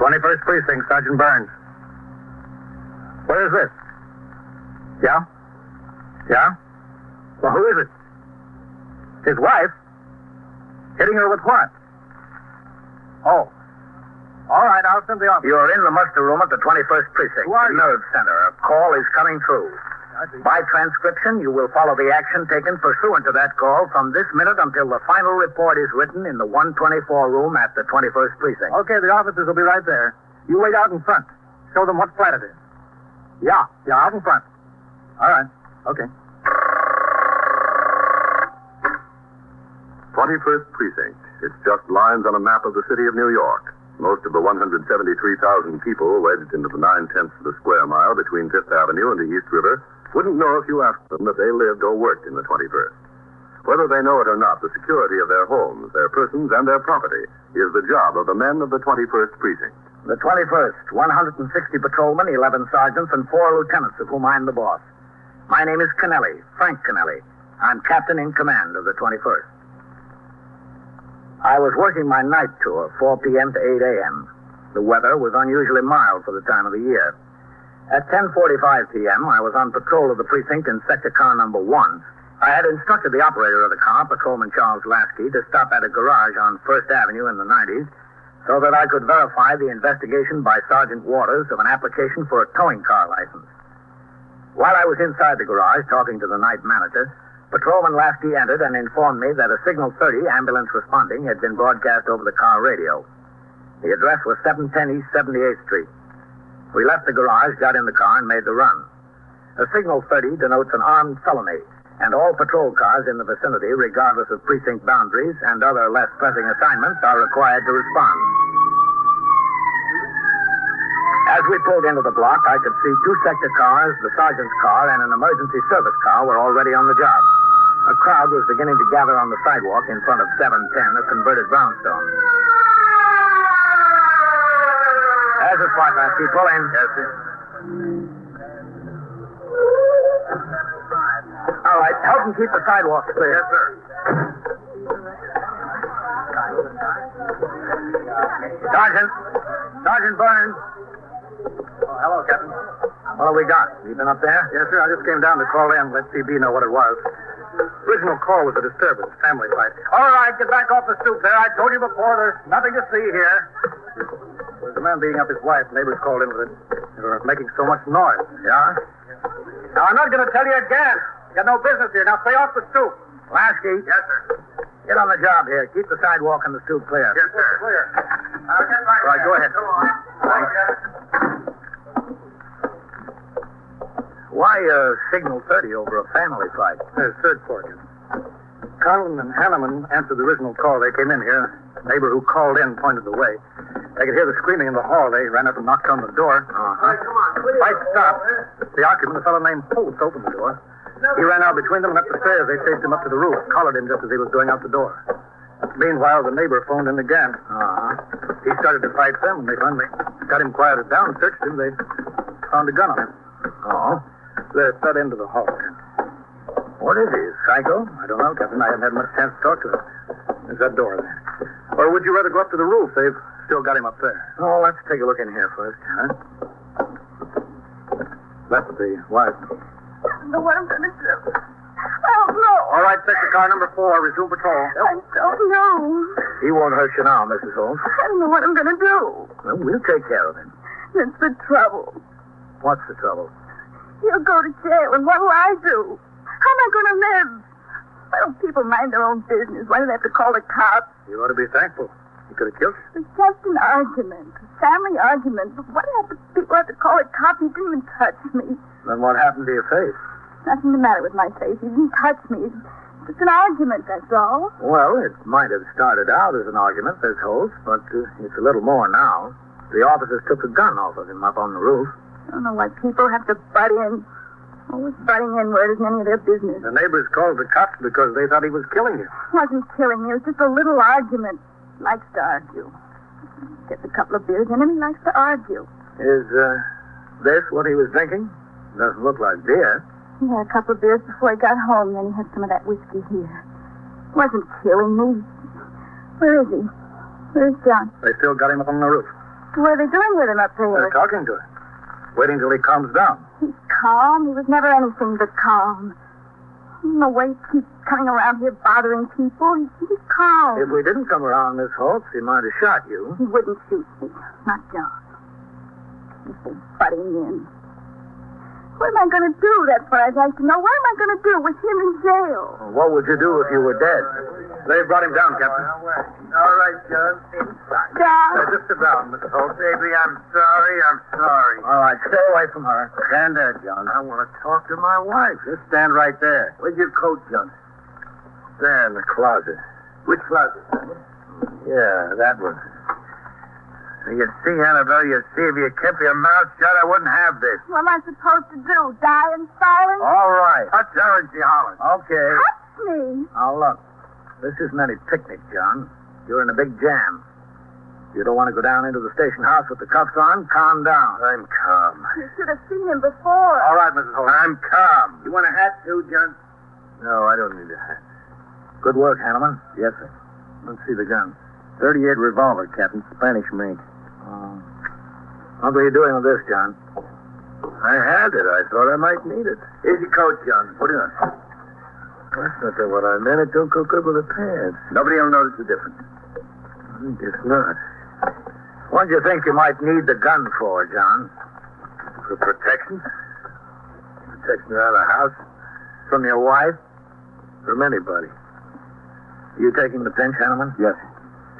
21st Precinct, Sergeant Burns. Where is this? Yeah? Yeah? Well, who is it? His wife? Hitting her with what? Oh. All right, I'll send the officer. You're in the muster room at the 21st Precinct. Who are you? Nerve center. A call is coming through. I see. By transcription, you will follow the action taken pursuant to that call from this minute until the final report is written in the 124 room at the 21st Precinct. Okay, the officers will be right there. You wait out in front. Show them what flat it is. Yeah, out in front. All right. Okay. 21st Precinct. It's just lines on a map of the city of New York. Most of the 173,000 people wedged into the 9/10 of the square mile between Fifth Avenue and the East River wouldn't know if you asked them that they lived or worked in the 21st. Whether they know it or not, the security of their homes, their persons, and their property is the job of the men of the 21st Precinct. The 21st, 160 patrolmen, 11 sergeants, and 4 lieutenants, of whom I'm the boss. My name is Kennelly, Frank Kennelly. I'm captain in command of the 21st. I was working my night tour, 4 p.m. to 8 a.m. The weather was unusually mild for the time of the year. At 10:45 p.m., I was on patrol of the precinct in sector car number 1. I had instructed the operator of the car, Patrolman Charles Lasky, to stop at a garage on First Avenue in the 90s so that I could verify the investigation by Sergeant Waters of an application for a towing car license. While I was inside the garage talking to the night manager, Patrolman Lasky entered and informed me that a Signal 30 ambulance responding had been broadcast over the car radio. The address was 710 East 78th Street. We left the garage, got in the car, and made the run. A Signal 30 denotes an armed felony, and all patrol cars in the vicinity, regardless of precinct boundaries and other less pressing assignments, are required to respond. As we pulled into the block, I could see 2 sector cars, the sergeant's car, and an emergency service car were already on the job. A crowd was beginning to gather on the sidewalk in front of 710, a converted brownstone. There's a spot, Lasky. Pull in. Yes, sir. All right, help him keep the sidewalks clear. Yes, sir. Sergeant Burns. Oh, hello, Captain. What have we got? You been up there? Yes, sir. I just came down to call in. Let CB know what it was. Original call was a disturbance, family fight. All right, get back off the stoop there. I told you before, there's nothing to see here. There's a man beating up his wife. Neighbors called in with it. They were making so much noise. Yeah? Now, I'm not going to tell you again. You got no business here. Now, stay off the stoop. Lasky. Yes, sir. Get on the job here. Keep the sidewalk and the stoop clear. Yes, sir. Clear. I'll get right All right, go ahead. Go on. Thanks. Why Signal 30 over a family fight? There's third portion. Conlon and Hanneman answered the original call. They came in here. The neighbor who called in pointed the way. They could hear the screaming in the hall. They ran up and knocked on the door. All right, come on. The fight stopped. The occupant, a fellow named Holtz, opened the door. He ran out between them and up the stairs. They chased him up to the roof, collared him just as he was going out the door. Meanwhile, the neighbor phoned in again. He started to fight them, and they finally got him quieted down, searched him. They found a gun on him. Oh? They're shut into the hall. What is he, psycho? I don't know, Captain. I haven't had much chance to talk to him. There's that door there. Or would you rather go up to the roof? They've still got him up there. Oh, let's take a look in here first. Huh? That's the wife. I don't know what I'm going to do. I don't know. All right, sector car number 4. Resume patrol. I don't know. He won't hurt you now, Mrs. Holmes. I don't know what I'm going to do. Well, we'll take care of him. That's the trouble. What's the trouble? He'll go to jail, and what'll I do? How am I going to live? Why don't people mind their own business? Why do they have to call the cops? You ought to be thankful. He could have killed you. It's just an argument, a family argument. But what happened? People have to call a cop. He didn't even touch me. Then what happened to your face? Nothing the matter with my face. He didn't touch me. It's just an argument, that's all. Well, it might have started out as an argument, says Holtz, but it's a little more now. The officers took the gun off of him up on the roof. I don't know why people have to butt in. Always butting in where it isn't any of their business. The neighbors called the cops because they thought he was killing you. It wasn't killing me. It was just a little argument. He likes to argue. Gets a couple of beers in him, he likes to argue. Is this what he was drinking? Doesn't look like beer. He had a couple of beers before he got home, then he had some of that whiskey here. It wasn't killing me. Where is he? Where's John? They still got him up on the roof. What are they doing with him up there? They're talking to him. Waiting till he calms down. He's calm. He was never anything but calm. The way he keeps coming around here bothering people, he's calm. If we didn't come around, Miss Holtz, he might have shot you. He wouldn't shoot me. Not John. He's been butting in. What am I going to do? That's what I'd like to know. What am I going to do with him in jail? What would you do if you were dead? They've brought him down, Captain. All right, John. John? Just sit down, Mrs. Holtz. Baby, I'm sorry. All right, stay away from her. Stand there, John. I want to talk to my wife. Just stand right there. Where's your coat, John? There in the closet. Which closet? Yeah, that one. You see, Annabelle, you see, if you kept your mouth shut, I wouldn't have this. What am I supposed to do? Die in silence? All right. Touch her and she hollers. Okay. Touch me? Now, look. This isn't any picnic, John. You're in a big jam. You don't want to go down into the station house with the cuffs on? Calm down. I'm calm. You should have seen him before. All right, Mrs. Holtz. I'm calm. You want a hat, too, John? No, I don't need a hat. Good work, Hanneman. Yes, sir. Let's see the gun. 38 revolver, Captain. Spanish make. What were you doing with this, John? I had it. I thought I might need it. Here's your coat, John. Put it on. That's not what I meant. It don't go good with the pants. Nobody will notice the difference. I guess not. What do you think you might need the gun for, John? For protection? Protection around the house? From your wife? From anybody. You taking the pinch, Hanneman? Yes.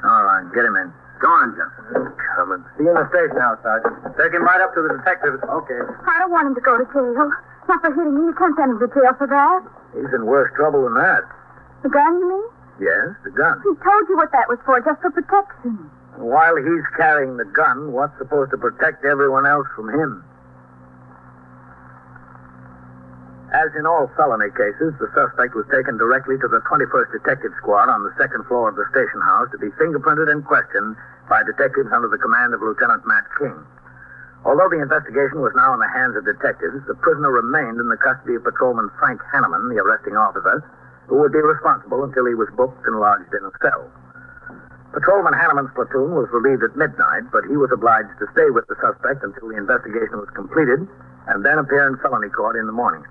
All right, get him in. Go on, John. I'm coming. See you in the station house, Sergeant. Take him right up to the detectives. Okay. I don't want him to go to jail. Not for hitting me. You can't send him to jail for that. He's in worse trouble than that. The gun, you mean? Yes, the gun. He told you what that was for, just for protection. And while he's carrying the gun, what's supposed to protect everyone else from him? As in all felony cases, the suspect was taken directly to the 21st Detective Squad on the second floor of the station house to be fingerprinted and questioned by detectives under the command of Lieutenant Matt King. Although the investigation was now in the hands of detectives, the prisoner remained in the custody of Patrolman Frank Hanneman, the arresting officer, who would be responsible until he was booked and lodged in a cell. Patrolman Hanneman's platoon was relieved at midnight, but he was obliged to stay with the suspect until the investigation was completed and then appear in felony court in the morning.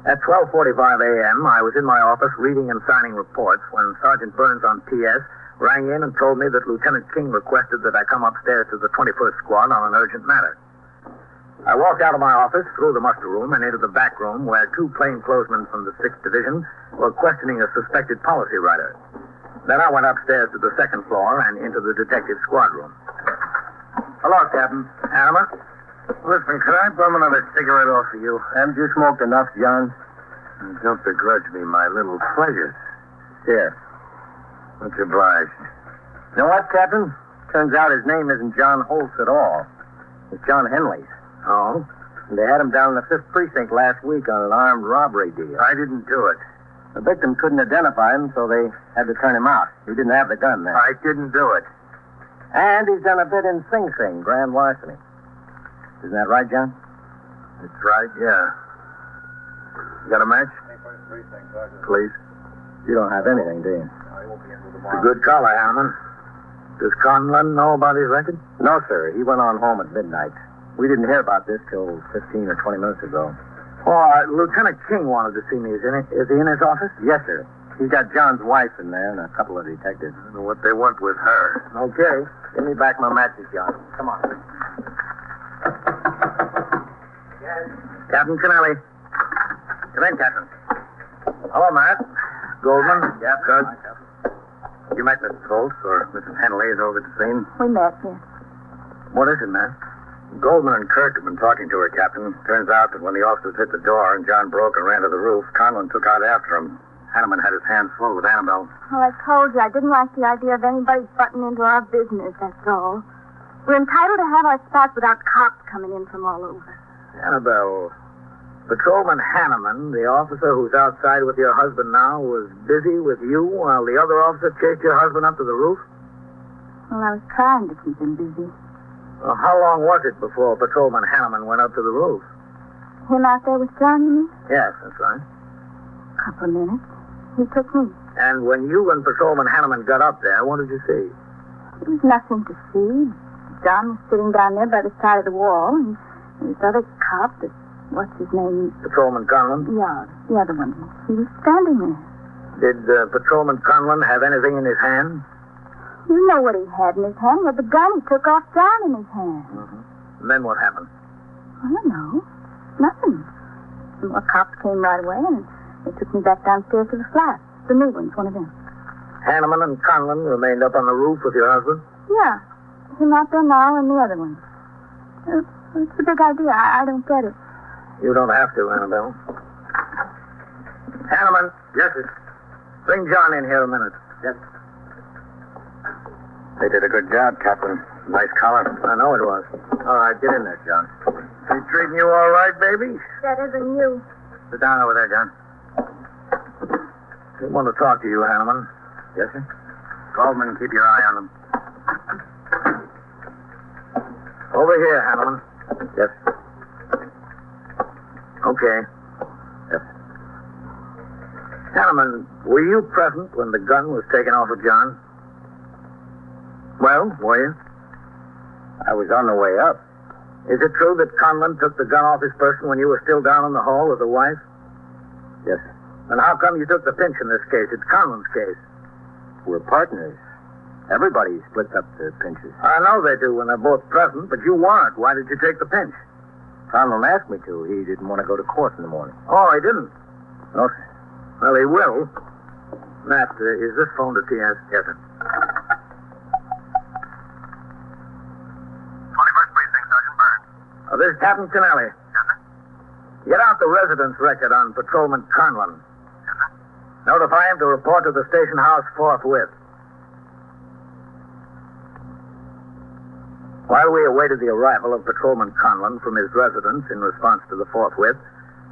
At 12:45 a.m., I was in my office reading and signing reports when Sergeant Burns on PS rang in and told me that Lieutenant King requested that I come upstairs to the 21st Squad on an urgent matter. I walked out of my office, through the muster room, and into the back room where two plainclothesmen from the 6th Division were questioning a suspected policy writer. Then I went upstairs to the second floor and into the detective squad room. Hello, Captain. Hanneman? Listen, could I bum another cigarette off of you? Haven't you smoked enough, John? Don't begrudge me my little pleasures. Here. Much obliged. You know what, Captain? Turns out his name isn't John Holtz at all. It's John Henley's. Oh? They had him down in the 5th Precinct last week on an armed robbery deal. I didn't do it. The victim couldn't identify him, so they had to turn him out. He didn't have the gun then. I didn't do it. And he's done a bit in Sing Sing, grand larceny. Isn't that right, John? That's right, yeah. You got a match? Please. You don't have anything, do you? It's a good caller, Hanneman. Does Conlon know about his record? No, sir. He went on home at midnight. We didn't hear about this till 15 or 20 minutes ago. Oh, Lieutenant King wanted to see me. Is he in his office? Yes, sir. He's got John's wife in there and a couple of detectives. I don't know what they want with her. Okay. Give me back my matches, John. Come on. Yes. Captain Kennelly. Come in, Captain. Hello, Matt. Goldman. Yeah, good. You met Mrs. Holtz, or Mrs. Henley is over at the scene? We met, yes. What is it, Matt? Goldman and Kirk have been talking to her, Captain. Turns out that when the officers hit the door and John broke and ran to the roof, Conlon took out after him. Hanneman had his hands full with Annabelle. Well, I told you, I didn't like the idea of anybody butting into our business, that's all. We're entitled to have our spots without cops coming in from all over. Annabelle, Patrolman Hanneman, the officer who's outside with your husband now, was busy with you while the other officer chased your husband up to the roof? Well, I was trying to keep him busy. Well, how long was it before Patrolman Hanneman went up to the roof? Him out there with John, you mean? Yes, that's right. A couple of minutes. He took me. And when you and Patrolman Hanneman got up there, what did you see? There was nothing to see. John was sitting down there by the side of the wall, and this other cop, what's his name? Patrolman Conlon? Yeah, the other one. He was standing there. Did Patrolman Conlon have anything in his hand? You know what he had in his hand? Well, the gun he took off John in his hand. Mm-hmm. And then what happened? I don't know. Nothing. Some more cops came right away, and they took me back downstairs to the flat. The new one's one of them. Hanneman and Conlon remained up on the roof with your husband? Yeah. Him out there now and the other one. It's a big idea. I don't get it. You don't have to, Annabelle. Hanneman. Yes, sir. Bring John in here a minute. Yes. They did a good job, Captain. Nice collar. I know it was. All right, get in there, John. He treating you all right, baby? Better than you. Sit down over there, John. We want to talk to you, Hanneman. Yes, sir? Goldman, keep your eye on them. Over here, Hanneman. Yes. Okay. Yes. Hanneman, were you present when the gun was taken off of John? Well, were you? I was on the way up. Is it true that Conlon took the gun off his person when you were still down in the hall with the wife? Yes, sir. And how come you took the pinch in this case? It's Conlon's case. We're partners. Everybody splits up the pinches. I know they do when they're both present, but you weren't. Why did you take the pinch? Conlon asked me to. He didn't want to go to court in the morning. Oh, he didn't? No, sir. Well, he will. Matt, is this phone to TS? Yes, sir. 21st Precinct, Sergeant Burns. This is Captain Kennelly. Yes, sir? Get out the residence record on Patrolman Conlon. Yes, sir? Notify him to report to the station house forthwith. While we awaited the arrival of Patrolman Conlon from his residence in response to the forthwith,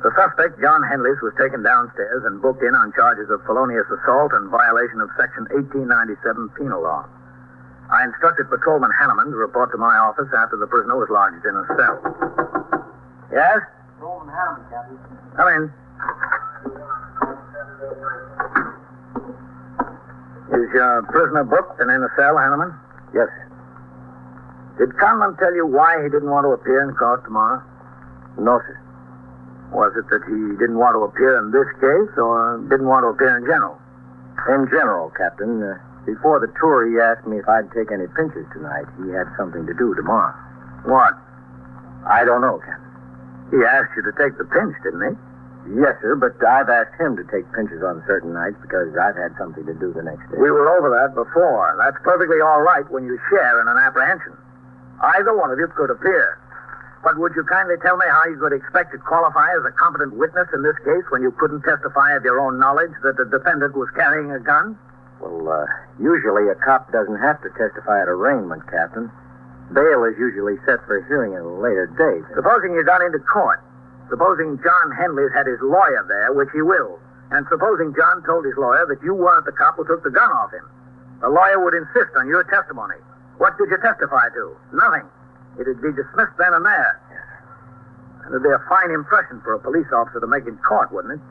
the suspect, John Henleys, was taken downstairs and booked in on charges of felonious assault and violation of Section 1897 Penal Law. I instructed Patrolman Hanneman to report to my office after the prisoner was lodged in a cell. Yes? Patrolman Hanneman, Captain. Come in. Is your prisoner booked and in a cell, Hanneman? Yes, sir. Did Conlon tell you why he didn't want to appear in court tomorrow? No, sir. Was it that he didn't want to appear in this case, or didn't want to appear in general? In general, Captain. Before the tour, he asked me if I'd take any pinches tonight. He had something to do tomorrow. What? I don't know, Captain. He asked you to take the pinch, didn't he? Yes, sir, but I've asked him to take pinches on certain nights because I've had something to do the next day. We were over that before. That's perfectly all right when you share in an apprehension. Either one of you could appear. But would you kindly tell me how you could expect to qualify as a competent witness in this case when you couldn't testify of your own knowledge that the defendant was carrying a gun? Well, usually a cop doesn't have to testify at arraignment, Captain. Bail is usually set for hearing at a later date. Supposing you got into court. Supposing John Henleys had his lawyer there, which he will. And supposing John told his lawyer that you weren't the cop who took the gun off him. The lawyer would insist on your testimony. What did you testify to? Nothing. It'd be dismissed then and there. And it'd be a fine impression for a police officer to make in court, wouldn't it?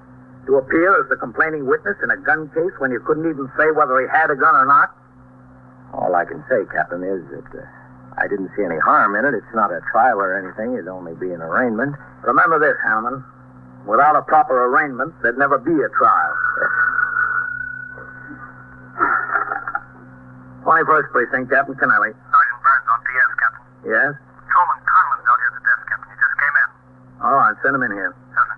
To appear as the complaining witness in a gun case when you couldn't even say whether he had a gun or not? All I can say, Captain, is that I didn't see any harm in it. It's not a trial or anything. It'd only be an arraignment. Remember this, Hanneman. Without a proper arraignment, there'd never be a trial. 21st Precinct, Captain Kennelly. Sergeant Burns on TS, Captain. Yes? Patrolman Conlon's out here at the desk, Captain. He just came in. All right, send him in here. Yes, sir.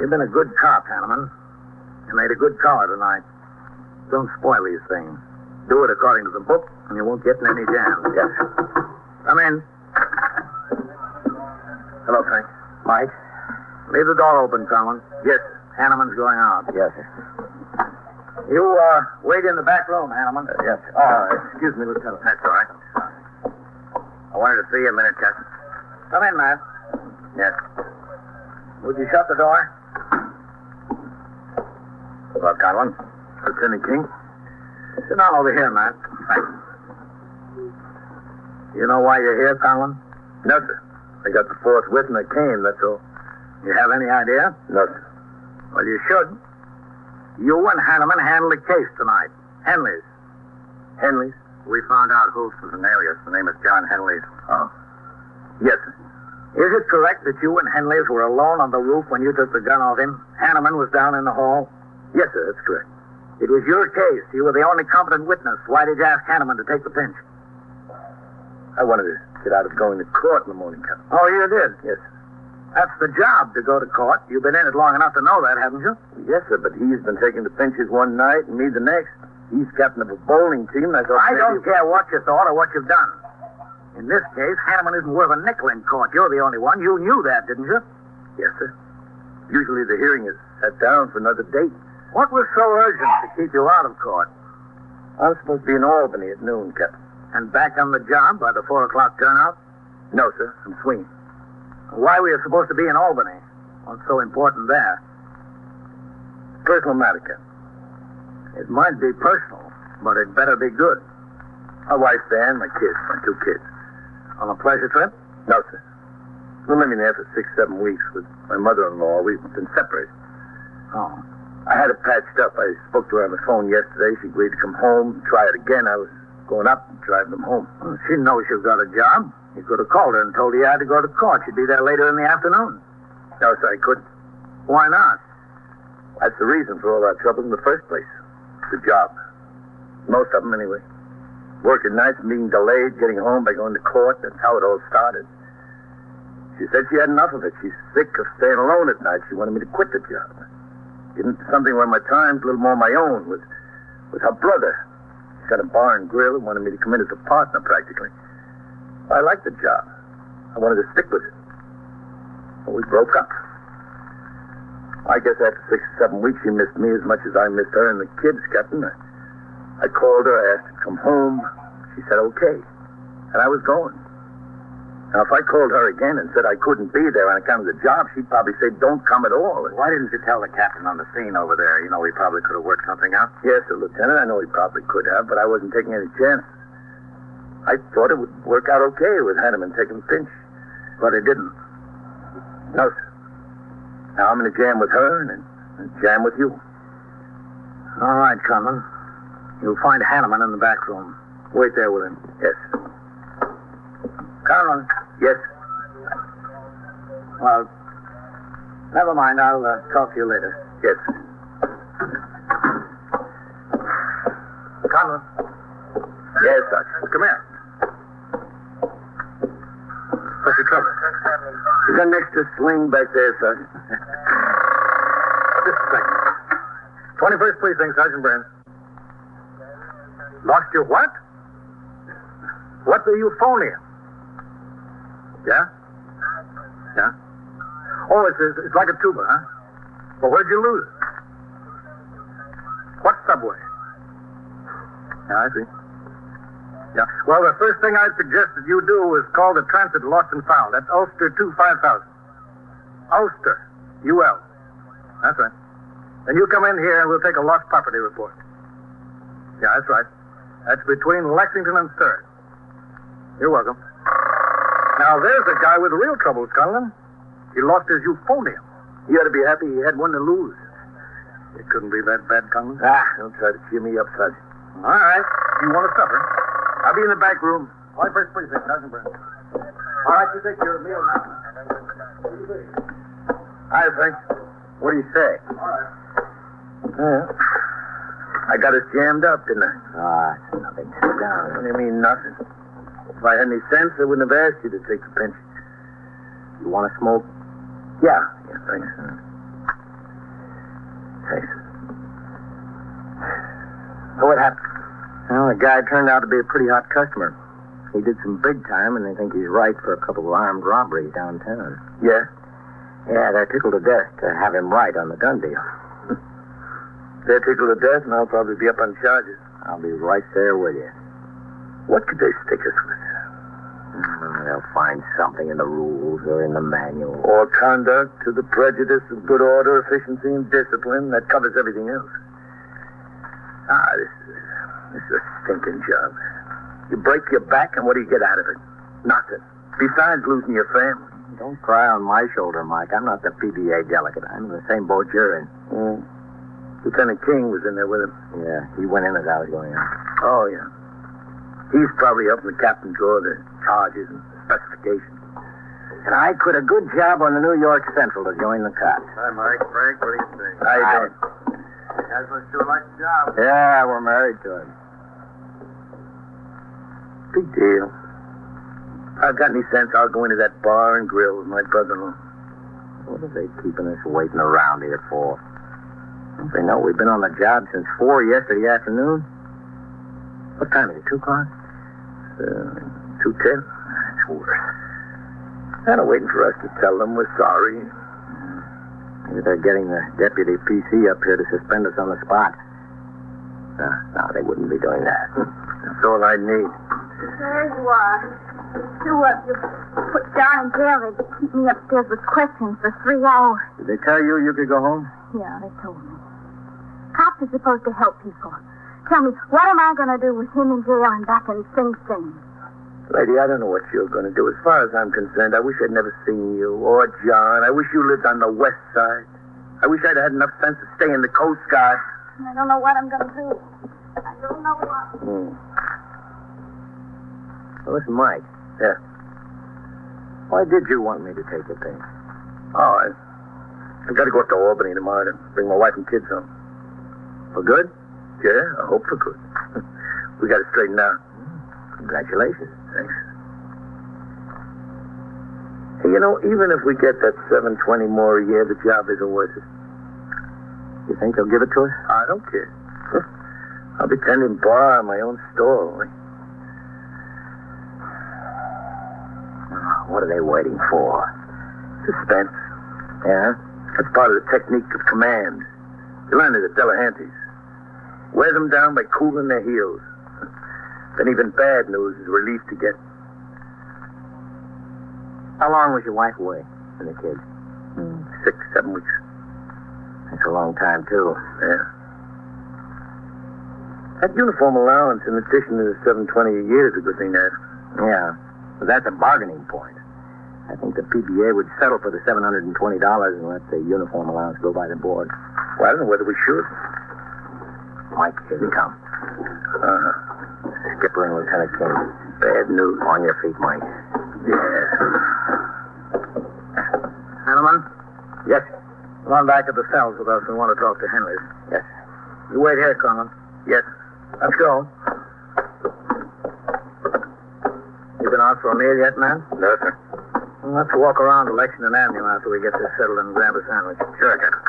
You've been a good cop, Hanneman. You made a good caller tonight. Don't spoil these things. Do it according to the book, and you won't get in any jam. Yes. Come in. Hello, Frank. Mike? Leave the door open, Conlon. Yes, Hanneman's going out. Yes, sir. You, wait in the back room, Hanneman. Yes, sir. Excuse me, Lieutenant. That's all right. I wanted to see you a minute, Captain. Come in, Matt. Yes. Would you shut the door? Hello, Conlon. Lieutenant King? Sit down over here, Matt. Thanks. You know why you're here, Conlon? No, sir. I got the fourth witness that came, that's all. You have any idea? No, sir. Well, you should. You and Hanneman handled the case tonight. Henleys. Henleys? We found out Hoofs was an alias. The name is John Henley. Oh. Yes, sir. Is it correct that you and Henley's were alone on the roof when you took the gun off him? Hanneman was down in the hall? Yes, sir, that's correct. It was your case. You were the only competent witness. Why did you ask Hanneman to take the pinch? I wanted to get out of going to court in the morning, Captain. Oh, you did? Yes, sir. That's the job, to go to court. You've been in it long enough to know that, haven't you? Yes, sir, but he's been taking the pinches one night and me the next. He's captain of a bowling team. I don't care what you thought or what you've done. In this case, Hanneman isn't worth a nickel in court. You're the only one. You knew that, didn't you? Yes, sir. Usually the hearing is set down for another date. What was so urgent to keep you out of court? I'm supposed to be in Albany at noon, Captain. And back on the job by the 4 o'clock turnout? No, sir. I'm swinging. Why were you supposed to be in Albany? What's so important there? Personal matter, Captain. It might be personal, but it better be good. My wife, Dan, my kids, my 2 kids. On a pleasure trip? No, sir. We're living there for 6-7 weeks with my mother-in-law. We've been separated. Oh. I had it patched up. I spoke to her on the phone yesterday. She agreed to come home and try it again. I was going up and driving them home. Well, she knows you've got a job. You could have called her and told her you had to go to court. She'd be there later in the afternoon. No, sir, I couldn't. Why not? That's the reason for all our trouble in the first place. The job. Most of them, anyway. Working nights and being delayed, getting home by going to court. That's how it all started. She said she had enough of it. She's sick of staying alone at night. She wanted me to quit the job. Get into something where my time's a little more my own with her brother. She's got a bar and grill and wanted me to come in as a partner, practically. I liked the job. I wanted to stick with it. But we broke up. I guess after 6 or 7 weeks, she missed me as much as I missed her and the kids, Captain. I called her, I asked her to come home. She said, okay. And I was going. Now, if I called her again and said I couldn't be there on account of the job, she'd probably say, don't come at all. Why didn't you tell the captain on the scene over there? You know, he probably could have worked something out. Yes, sir, Lieutenant. I know he probably could have, but I wasn't taking any chances. I thought it would work out okay with Hanneman taking the pinch. But it didn't. No, sir. Now I'm in a jam with her and a jam with you. All right, Conlon. You'll find Hanneman in the back room. Wait there with him. Yes. Conlon. Yes. Well, never mind. I'll talk to you later. Yes. Conlon. Yes, Sergeant. Come here. What's your trouble? There's an extra swing back there, Sergeant. Just a second. 21st Precinct, Sergeant Brand. Lost your what? What the euphonium? Yeah? Yeah? Oh, it's like a tuba, huh? Well, where'd you lose it? What subway? Yeah, I see. Yeah. Well, the first thing I'd suggest that you do is call the transit lost and found. That's Ulster 25000. Ulster. UL. That's right. Then you come in here and we'll take a lost property report. Yeah, that's right. That's between Lexington and 3rd. You're welcome. Now, there's a guy with real troubles, Conlon. He lost his euphonium. You ought to be happy he had one to lose. It couldn't be that bad, Conlon. Don't try to cheer me up, Sergeant. All right. You want to supper? I'll be in the back room. 21st Precinct, Sergeant Brand. All right, you take your meal now. Hi, Frank. What do you say? All right. I got us jammed up, didn't I? It's nothing. Sit down. What do you mean, nothing? If I had any sense, I wouldn't have asked you to take the pinch. You want to smoke? Yeah, thanks. Thanks. So what happened? Well, the guy turned out to be a pretty hot customer. He did some big time, and they think he's ripe for a couple of armed robberies downtown. Yeah? Yeah, they're tickled to death to have him right on the gun deal. They're tickled to death, and I'll probably be up on charges. I'll be right there with you. What could they stick us with? They'll find something in the rules or in the manual. Or conduct to the prejudice of good order, efficiency, and discipline. That covers everything else. This is a stinking job. You break your back, and what do you get out of it? Nothing. Besides losing your family. Don't cry on my shoulder, Mike. I'm not the PBA delegate. I'm in the same boat you're in. Lieutenant King was in there with him. Yeah, he went in as I was going in. Oh, yeah. He's probably helping the captain draw the charges and specifications. And I quit a good job on the New York Central to join the cops. Hi, Mike. Frank, what do you think? How you doing? You guys must sure like the job. Yeah, we're married to it. Big deal. If I've got any sense, I'll go into that bar and grill with my brother-in-law. What are they keeping us waiting around here for? Don't they know we've been on the job since 4 yesterday afternoon? What time is it, 2 o'clock? 2:10. That's worse. Kind of waiting for us to tell them we're sorry. Maybe they're getting the deputy PC up here to suspend us on the spot. No, they wouldn't be doing that. That's all I need. There you are. You put John in jail. They keep me upstairs with questions for 3 hours. Did they tell you you could go home? Yeah, they told me. Cops are supposed to help people. Tell me, what am I going to do with him in jail and back in Sing Sing? Lady, I don't know what you're going to do. As far as I'm concerned, I wish I'd never seen you or John. I wish you lived on the west side. I wish I'd had enough sense to stay in the Coast Guard. I don't know what I'm going to do. I don't know what. Well, listen, Mike. Yeah. Why did you want me to take the thing? Oh, I got to go up to Albany tomorrow to bring my wife and kids home. For good? Yeah, I hope for good. We got it straightened out. Congratulations. Thanks. Hey, you know, even if we get that $720 more a year, the job isn't worth it. You think they'll give it to us? I don't care. I'll be tending bar on my own store. What are they waiting for? Suspense. Yeah? That's part of the technique of command. You learn it at Delahanty's. Wear them down by cooling their heels. Then even bad news is relief to get. How long was your wife away and the kids? 6, 7 weeks. That's a long time, too. Yeah. That uniform allowance in addition to the $720 a year is a good thing to have. Yeah. But that's a bargaining point. I think the PBA would settle for the $720 and let the uniform allowance go by the board. Well, I don't know whether we should. Mike, here they come. Skipper and Lieutenant King. Bad news. On your feet, Mike. Yeah. Hanneman? Yes. Come on back to the cells with us. We want to talk to Henry. Yes. You wait here, Conlon. Yes. Let's go. You been out for a meal yet, man? No, sir. Well, let's walk around Lexington Avenue after we get this settled and grab a sandwich. Sure, Captain.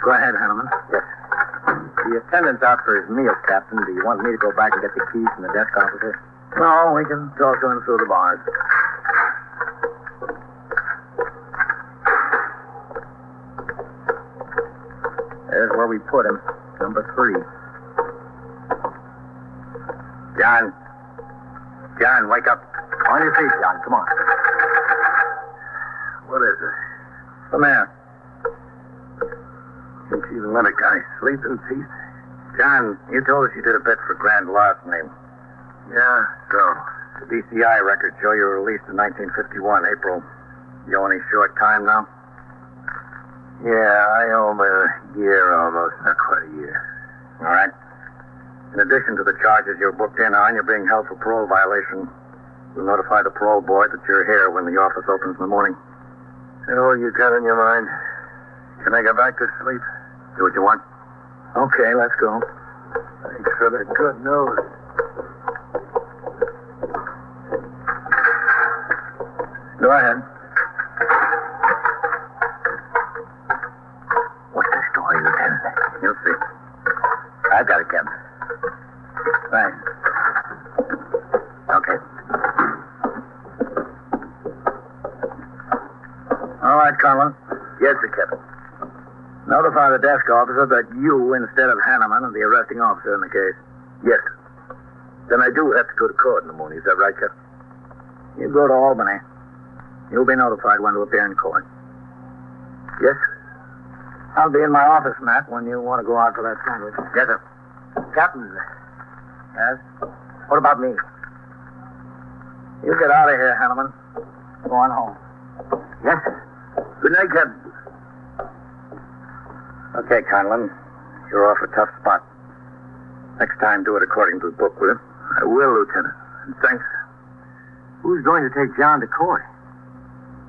Go ahead, Hanneman. Yes. The attendant's out for his meal, Captain. Do you want me to go back and get the keys from the desk officer? No, we can talk to him through the bars. There's where we put him. Number 3. John, wake up. On your feet, John. Come on. What is it? Come here. Can't you even let a guy sleep in peace? John, you told us you did a bet for grand larceny. Yeah, so? The BCI records show you were released in 1951, April. You owe any short time now? Yeah, I owe him a year almost. Not quite a year. All right. In addition to the charges you're booked in on, you're being held for parole violation. We'll notify the parole board that you're here when the office opens in the morning. You know what you got in your mind? Can I go back to sleep? Do what you want. Okay, let's go. Thanks for the good news. Go ahead. What's the story, Lieutenant? You'll see. I've got it, Captain. Thanks. Okay. All right, Conlon. Yes, sir, Captain. Notify the desk officer that you instead of Hanneman are the arresting officer in the case. Yes. Then I do have to go to court in the morning. Is that right, Captain? You go to Albany. You'll be notified when to appear in court. Yes. I'll be in my office, Matt, when you want to go out for that sandwich. Yes, sir. Captain. Yes? What about me? You get out of here, Hanneman. Go on home. Yes. Good night, Captain. Okay, Conlon. You're off a tough spot. Next time, do it according to the book, will you? I will, Lieutenant. And thanks. Who's going to take John to court?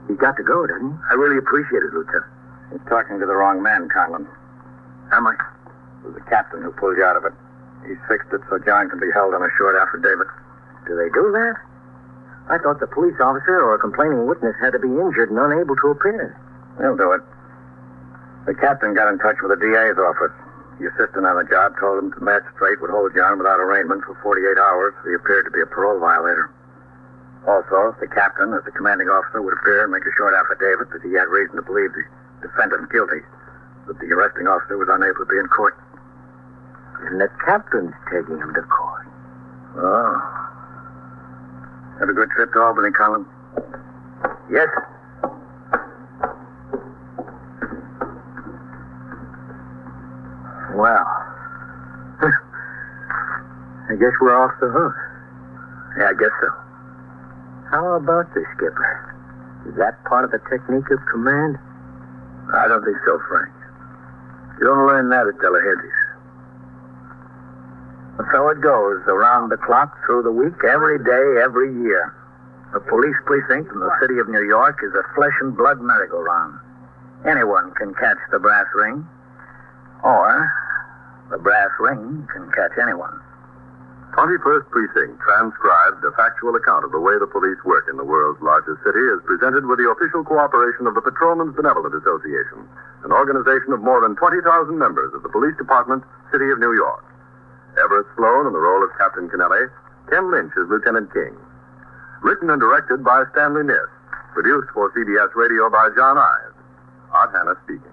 He got to go, doesn't he? I really appreciate it, Lieutenant. You're talking to the wrong man, Conlon. Am I? It was the captain who pulled you out of it. He's fixed it so John can be held on a short affidavit. Do they do that? I thought the police officer or a complaining witness had to be injured and unable to appear. They'll do it. The captain got in touch with the DA's office. The assistant on the job told him the magistrate would hold John without arraignment for 48 hours if he appeared to be a parole violator. Also, the captain, as the commanding officer, would appear and make a short affidavit that he had reason to believe the defendant guilty, but the arresting officer was unable to be in court. And the captain's taking him to court. Oh. Have a good trip to Albany, Colin. Yes. Well, I guess we're off the hook. Yeah, I guess so. How about this, Skipper? Is that part of the technique of command? I don't think so, Frank. You don't learn that at Delaheddy's. So it goes, around the clock, through the week, every day, every year. The police precinct in the city of New York is a flesh and blood merry-go-round. Anyone can catch the brass ring, or the brass ring can catch anyone. 21st Precinct, transcribed a factual account of the way the police work in the world's largest city, is presented with the official cooperation of the Patrolmen's Benevolent Association, an organization of more than 20,000 members of the Police Department, City of New York. Everett Sloan in the role of Captain Kennelly, Ken Lynch as Lieutenant King. Written and directed by Stanley Niss. Produced for CBS Radio by John Ives. Art Hannah speaking.